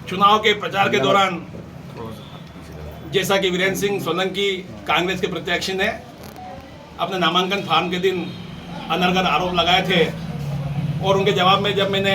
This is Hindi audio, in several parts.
चुनाव के प्रचार के दौरान जैसा कि वीरेंद्र सिंह सोलंकी कांग्रेस के प्रत्याशी ने अपने नामांकन फॉर्म के दिन अनर्गल आरोप लगाए थे और उनके जवाब में जब मैंने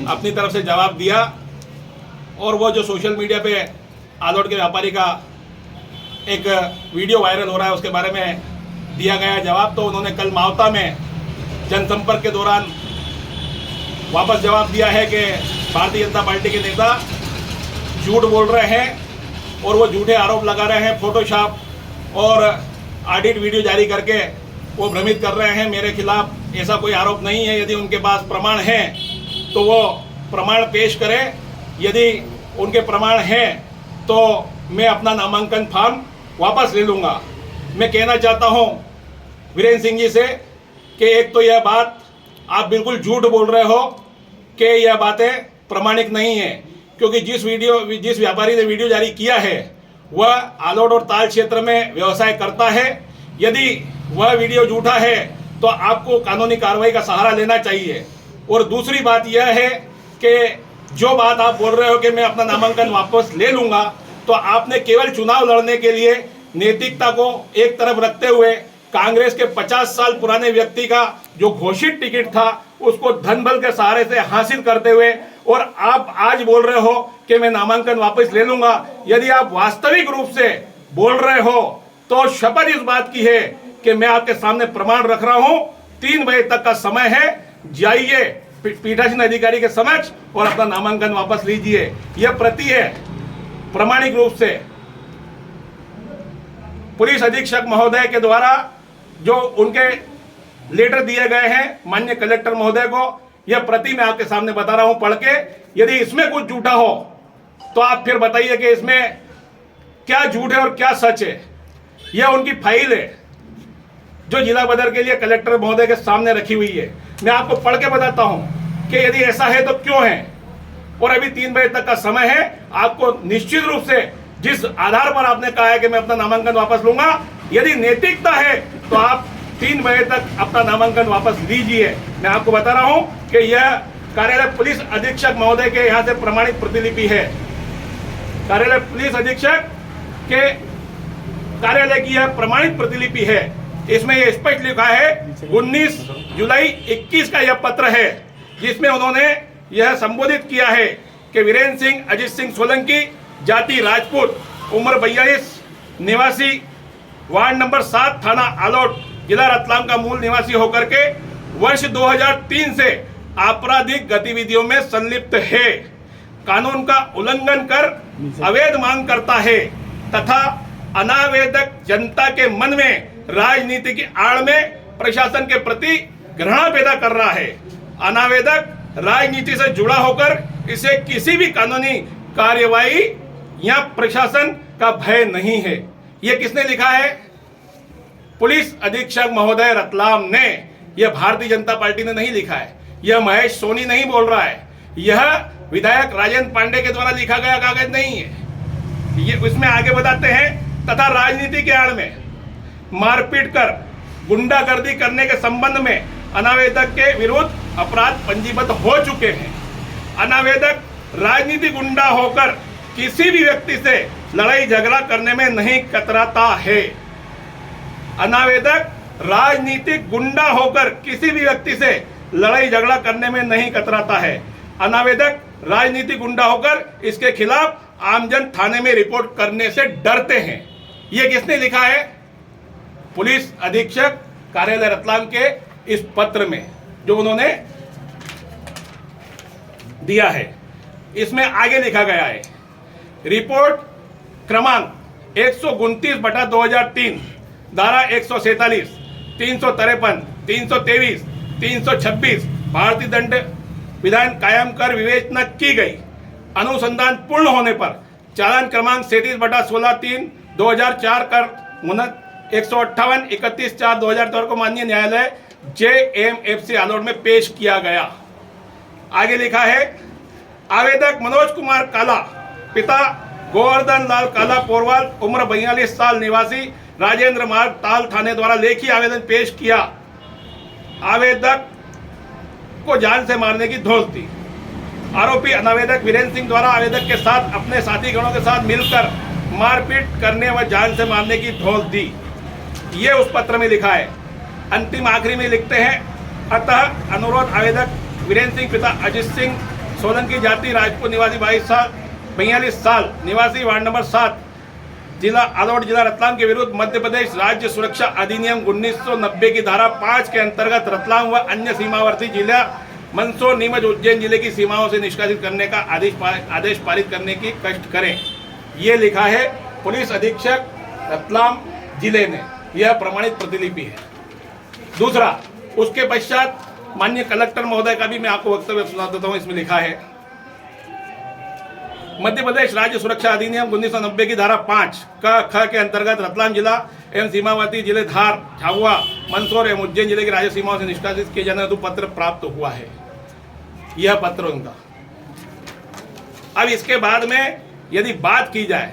अपनी तरफ से जवाब दिया और वो जो सोशल मीडिया पे आलोट के व्यापारी का एक वीडियो वायरल हो रहा है उसके बारे में दिया गया जवाब, तो उन्होंने कल मावता में जनसंपर्क के दौरान वापस जवाब दिया है कि भारतीय जनता पार्टी के नेता झूठ बोल रहे हैं और वो झूठे आरोप लगा रहे हैं, फोटोशॉप और ऑडिट वीडियो जारी करके वो भ्रमित कर रहे हैं। मेरे खिलाफ ऐसा कोई आरोप नहीं है। यदि उनके पास प्रमाण हैं तो वो प्रमाण पेश करें। यदि उनके प्रमाण हैं तो मैं अपना नामांकन फॉर्म वापस ले लूँगा। मैं कहना चाहता हूँ वीरेंद्र सिंह जी से कि एक तो यह बात आप बिल्कुल झूठ बोल रहे हो कि यह बातें प्रमाणिक नहीं है, क्योंकि जिस व्यापारी ने वीडियो जारी किया है वह आलोट और ताल क्षेत्र में व्यवसाय करता है। यदि वह वीडियो झूठा है तो आपको कानूनी कार्रवाई का सहारा लेना चाहिए। और दूसरी बात यह है कि जो बात आप बोल रहे हो कि मैं अपना नामांकन वापस ले लूँगा, तो आपने केवल चुनाव लड़ने के लिए नैतिकता को एक तरफ रखते हुए कांग्रेस के 50 साल पुराने व्यक्ति का जो घोषित टिकट था उसको धन बल के सहारे से हासिल करते हुए और आप आज बोल रहे हो कि मैं नामांकन वापस ले लूंगा। यदि आप वास्तविक रूप से बोल रहे हो तो शपथ इस बात की है कि मैं आपके सामने प्रमाण रख रहा हूं। 3 बजे तक का समय है, जाइए पीठासीन अधिकारी के समक्ष और अपना नामांकन वापस लीजिए। यह प्रति है प्रामाणिक रूप से पुलिस अधीक्षक महोदय के द्वारा जो उनके लेटर दिए गए हैं माननीय कलेक्टर महोदय को, यह प्रति मैं आपके सामने बता रहा हूं पढ़ के। यदि इसमें कुछ झूठा हो तो आप फिर बताइए कि इसमें क्या झूठ है और क्या सच है। यह उनकी फाइल है जो जिला बदर के लिए कलेक्टर महोदय के सामने रखी हुई है। मैं आपको पढ़ के बताता हूं कि यदि ऐसा है तो क्यों है। और अभी 3 बजे तक का समय है। आपको निश्चित रूप से जिस आधार पर आपने कहा है कि मैं अपना नामांकन वापस लूंगा, यदि नैतिकता है तो आप 3 बजे तक अपना नामांकन वापस लीजिए। मैं आपको बता रहा हूं कि यह कार्यालय पुलिस अधीक्षक महोदय के यहां से प्रमाणित प्रतिलिपि है। कार्यालय पुलिस अधीक्षक के कार्यालय की यह प्रमाणित प्रतिलिपि है। इसमें यह स्पष्ट लिखा है 19 जुलाई 21 का यह पत्र है, जिसमें उन्होंने यह संबोधित किया है कि वीरेंद्र सिंह अजीत सिंह सोलंकी, जाति राजपूत, उम्र 42, निवासी वार्ड नंबर 7, थाना आलोट, जिला रतलाम का मूल निवासी होकर के वर्ष 2003 से आपराधिक गतिविधियों में संलिप्त है, कानून का उल्लंघन कर अवैध मांग करता है तथा अनावेदक जनता के मन में राजनीति की आड़ में प्रशासन के प्रति घृणा पैदा कर रहा है। अनावेदक राजनीति से जुड़ा होकर इसे किसी भी कानूनी कार्यवाही या प्रशासन का भय नहीं है। यह किसने लिखा है? पुलिस अधीक्षक महोदय रतलाम ने। यह भारतीय जनता पार्टी ने नहीं लिखा है। यह महेश सोनी नहीं बोल रहा है। यह विधायक राजेंद्र पांडे के द्वारा लिखा गया कागज नहीं है। ये उसमें आगे बताते हैं तथा राजनीति के आड़ में मारपीट कर गुंडागर्दी करने के संबंध में अनावेदक के विरुद्ध अपराध पंजीबद्ध हो चुके हैं। अनावेदक राजनीति गुंडा होकर किसी भी व्यक्ति से लड़ाई झगड़ा करने में नहीं कतराता है। अनावेदक राजनीतिक गुंडा होकर किसी भी व्यक्ति से लड़ाई झगड़ा करने में नहीं कतराता है। अनावेदक राजनीतिक गुंडा होकर इसके खिलाफ आमजन थाने में रिपोर्ट करने से डरते हैं। यह किसने लिखा है? पुलिस अधीक्षक कार्यालय रतलाम के इस पत्र में जो उन्होंने दिया है। इसमें आगे लिखा गया है, रिपोर्ट क्रमांक 129/2003, धारा 147, 353, 323, 326 भारतीय दंड विधान कायम कर विवेचना की गई। अनुसंधान पूर्ण होने पर चालान क्रमांक 37/16/3/2004 कर 158 31/4/2004 को माननीय न्यायालय JMFC आलोट में पेश किया गया। आगे लिखा है, आवेदक मनोज कुमार काला, पिता गोवर्धन लाल काला पोरवाल, उम्र 42 साल, निवासी राजेंद्र मार्ग, ताल थाने द्वारा लेखी आवेदन पेश किया। आवेदक को जान से मारने की धौंस थी। आरोपी अनावेदक वीरेंद्र सिंह द्वारा आवेदक के साथ अपने साथी गणों के साथ मिलकर मारपीट करने व जान से मारने की धौंस दी। ये उस पत्र में लिखा है। अंतिम आखिरी में लिखते हैं, अतः अनुरोध आवेदक वीरेंद्र सिंह पिता अजित सिंह सोलंकी जाति राजपूत निवासी 42 साल निवासी वार्ड नंबर 7 जिला आलोट जिला रतलाम के विरुद्ध मध्य प्रदेश राज्य सुरक्षा अधिनियम 1990 की धारा 5 के अंतर्गत रतलाम व अन्य सीमावर्ती जिला मंदसौर नीमच उज्जैन जिले की सीमाओं से निष्कासित करने का आदेश पारित करने की कष्ट करें। ये लिखा है पुलिस अधीक्षक रतलाम जिले ने। यह प्रमाणित प्रतिलिपि है। दूसरा, उसके पश्चात माननीय कलेक्टर महोदय का भी मैं आपको वक्तव्य सुना देता हूं। इसमें लिखा है, मध्य प्रदेश राज्य सुरक्षा अधिनियम 1990 की धारा 5 का ख के अंतर्गत रतलाम जिला एवं सीमावर्ती जिले धार, झाबुआ, मंदसौर एवं उज्जैन जिले की राज्य सीमाओं से निष्कासित किए जाने हेतु पत्र प्राप्त हुआ है। यह पत्र उनका। अब इसके बाद में यदि बात की जाए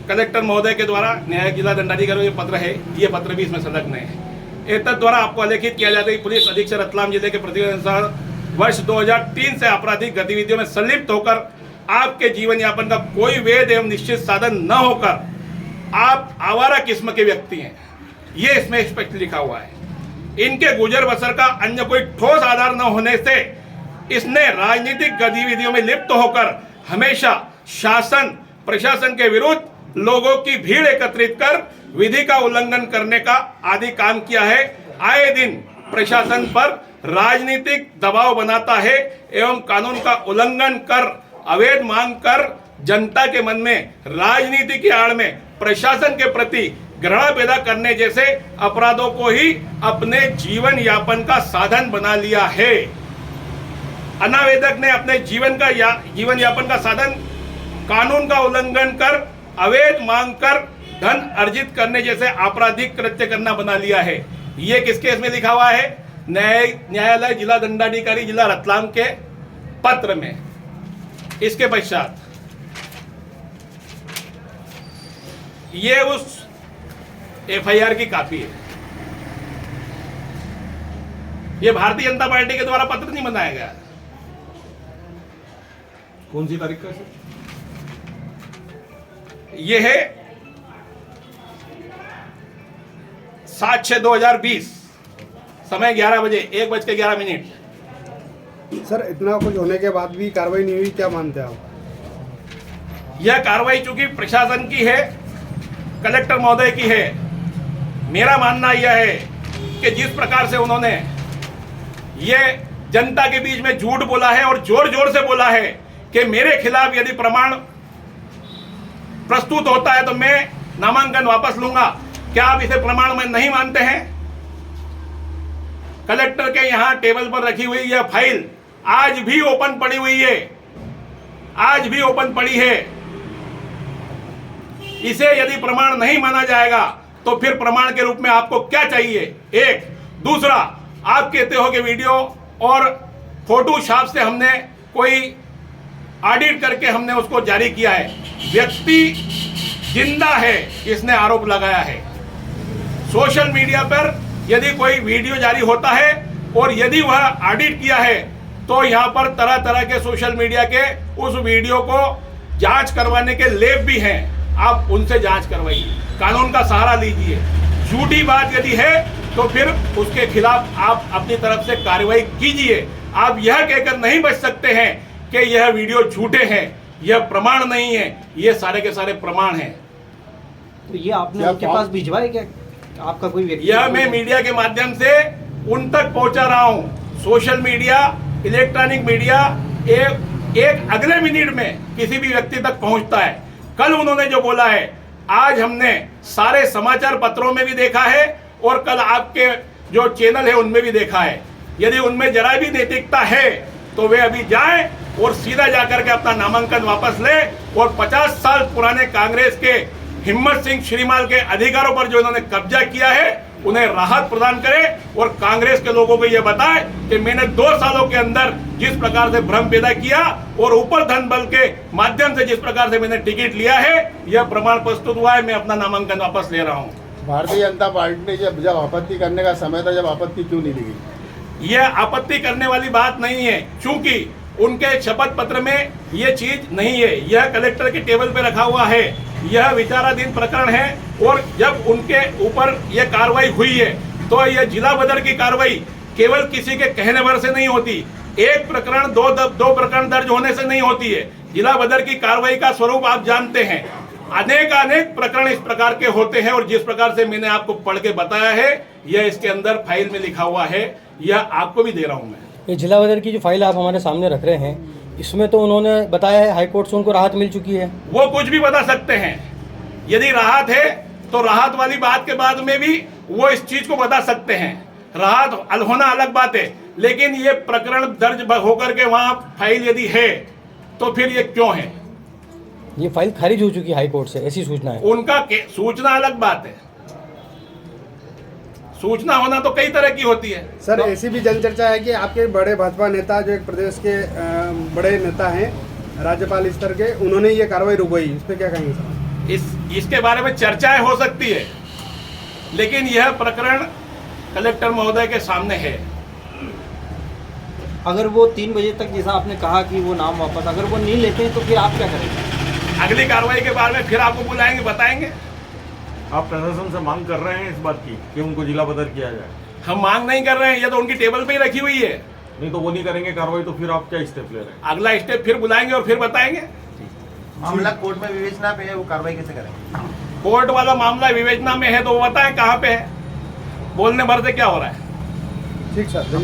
कलेक्टर महोदय के द्वारा न्यायिक जिला दंडाधिकारी ये पत्र है, ये पत्र भी इसमें संलग्न है। एतद द्वारा आपको आलेखित किया जाता है कि पुलिस अधीक्षक रतलाम जिले के प्रतिवेदन अनुसार वर्ष 2003 से आपराधिक गतिविधियों में संलिप्त होकर आपके जीवन यापन का कोई वैध एवं निश्चित साधन न होकर आप आवारा किस्म के व्यक्ति हैं। ये इसमें स्पष्ट लिखा हुआ है। इनके गुजर बसर का अन्य कोई ठोस आधार न होने से इसने राजनीतिक गतिविधियों में लिप्त होकर हमेशा शासन प्रशासन के विरुद्ध लोगों की भीड़ एकत्रित कर विधि का उल्लंघन करने का आदि काम किया है। आए दिन प्रशासन पर राजनीतिक दबाव बनाता है एवं कानून का उल्लंघन कर अवैध मांग कर जनता के मन में राजनीति की आड़ में प्रशासन के प्रति घृणा पैदा करने जैसे अपराधों को ही अपने जीवन यापन का साधन बना लिया है। अनावेदक ने अपने जीवन यापन का साधन कानून का उल्लंघन कर अवैध मांग कर धन अर्जित करने जैसे आपराधिक कृत्य करना बना लिया है। ये किस केस में लिखा हुआ है? न्यायालय जिला दंडाधिकारी जिला रतलाम के पत्र में। इसके पश्चात ये उस एफआईआर की कॉपी है। ये भारतीय जनता पार्टी के द्वारा पत्र नहीं बनाया गया। कौन सी तारीख का सर? ये है 7/6/2020, समय 11 बजे 1:11। सर इतना कुछ होने के बाद भी कार्रवाई नहीं हुई, क्या मानते हैं आप? यह कार्रवाई चूंकि प्रशासन की है, कलेक्टर महोदय की है, मेरा मानना यह है कि जिस प्रकार से उन्होंने ये जनता के बीच में झूठ बोला है और जोर जोर से बोला है कि मेरे खिलाफ यदि प्रमाण प्रस्तुत होता है तो मैं नामांकन वापस लूंगा, क्या आप इसे प्रमाण में नहीं मानते हैं? कलेक्टर के यहां टेबल पर रखी हुई यह फाइल आज भी ओपन पड़ी हुई है, आज भी ओपन पड़ी है। इसे यदि प्रमाण नहीं माना जाएगा तो फिर प्रमाण के रूप में आपको क्या चाहिए? एक। दूसरा, आप कहते हो कि वीडियो और फोटोशॉप से हमने कोई ऑडिट करके हमने उसको जारी किया है। व्यक्ति जिंदा है, इसने आरोप लगाया है। सोशल मीडिया पर यदि कोई वीडियो जारी होता है और यदि वह ऑडिट किया है तो यहां पर तरह तरह के सोशल मीडिया के उस वीडियो को जांच करवाने के लेब भी हैं। आप उनसे जांच करवाइए, कानून का सहारा लीजिए। झूठी बात यदि है तो फिर उसके खिलाफ आप अपनी तरफ से कार्रवाई कीजिए। आप यह कहकर नहीं बच सकते हैं कि यह वीडियो झूठे हैं, यह प्रमाण नहीं है। ये सारे के सारे प्रमाण हैं। तो ये आपने उनके पास भिजवाया क्या? आपका कोई व्यक्ति? यह मैं मीडिया के माध्यम से उन तक पहुंचा रहा हूं। सोशल मीडिया, इलेक्ट्रॉनिक मीडिया एक अगले मिनट में किसी भी व्यक्ति तक पहुंचता है। कल उन्होंने जो बोला है आज हमने सारे समाचार पत्रों में भी देखा है और कल आपके जो चैनल है उनमें भी देखा है। यदि उनमें जरा भी नैतिकता है तो वे अभी जाएं और सीधा जाकर के अपना नामांकन वापस ले और 50 साल पुराने कांग्रेस के हिम्मत सिंह श्रीमाल के अधिकारों पर जो इन्होंने कब्जा किया है उन्हें राहत प्रदान करें और कांग्रेस के लोगों को यह बताए कि मैंने 2 सालों के अंदर जिस प्रकार से भ्रम पैदा किया और ऊपर धन बल के माध्यम से जिस प्रकार से मैंने टिकट लिया है, यह प्रमाण प्रस्तुत हुआ है। मैं अपना नामांकन वापस ले रहा हूं। भारतीय जनता पार्टी ने जब आपत्ति करने का समय था, जब आपत्ति क्यों नहीं ली गई? यह आपत्ति करने वाली बात नहीं है, क्योंकि उनके शपथ पत्र में ये चीज नहीं है। यह कलेक्टर के टेबल पे रखा हुआ है। यह विचाराधीन प्रकरण है और जब उनके ऊपर यह कार्रवाई हुई है तो यह जिला बदर की कार्रवाई केवल किसी के कहने भर से नहीं होती। एक प्रकरण दो प्रकरण दर्ज होने से नहीं होती है। जिला बदर की कार्रवाई का स्वरूप आप जानते हैं। अनेक प्रकरण इस प्रकार के होते हैं और जिस प्रकार से मैंने आपको पढ़ के बताया है यह इसके अंदर फाइल में लिखा हुआ है। यह आपको भी दे रहा हूं मैं। ये जिला बदर की जो फाइल आप हमारे सामने रख रहे हैं, इसमें तो उन्होंने बताया है हाईकोर्ट से उनको राहत मिल चुकी है। वो कुछ भी बता सकते हैं। यदि राहत है तो राहत वाली बात के बाद में भी वो इस चीज को बता सकते हैं। राहत होना अलग बात है, लेकिन ये प्रकरण दर्ज होकर के वहां फाइल यदि है तो फिर ये क्यों है? ये फाइल खारिज हो चुकी है हाईकोर्ट से, ऐसी सूचना है। उनका सूचना अलग बात है। सूचना होना तो कई तरह की होती है। सर ऐसी भी जनचर्चा है कि आपके बड़े भाजपा नेता जो एक प्रदेश के बड़े नेता हैं राज्यपाल स्तर के, उन्होंने ये कार्रवाई रुकवाई, इस पर क्या कहेंगे सर? इसके बारे में चर्चाएं हो सकती है, लेकिन यह प्रकरण कलेक्टर महोदय के सामने है। अगर वो 3 बजे तक जैसा आपने कहा कि वो नाम वापस अगर वो नहीं लेते हैं तो फिर आप क्या करेंगे? अगली कार्रवाई के बारे में फिर आपको बुलाएंगे, बताएंगे। आप प्रशासन से मांग कर रहे हैं इस बात की कि उनको जिला बदर किया जाए? हम मांग नहीं कर रहे हैं, ये तो उनकी टेबल पे ही रखी हुई है। नहीं तो वो नहीं करेंगे कार्रवाई तो फिर आप क्या स्टेप ले रहे हैं? अगला स्टेप फिर बुलाएंगे और फिर बताएंगे। मामला कोर्ट में विवेचना पे है, वो कार्रवाई कैसे करेंगे? कोर्ट वाला मामला विवेचना में है तो वो बताएं कहाँ पे है। बोलने भर से क्या हो रहा है? ठीक सर।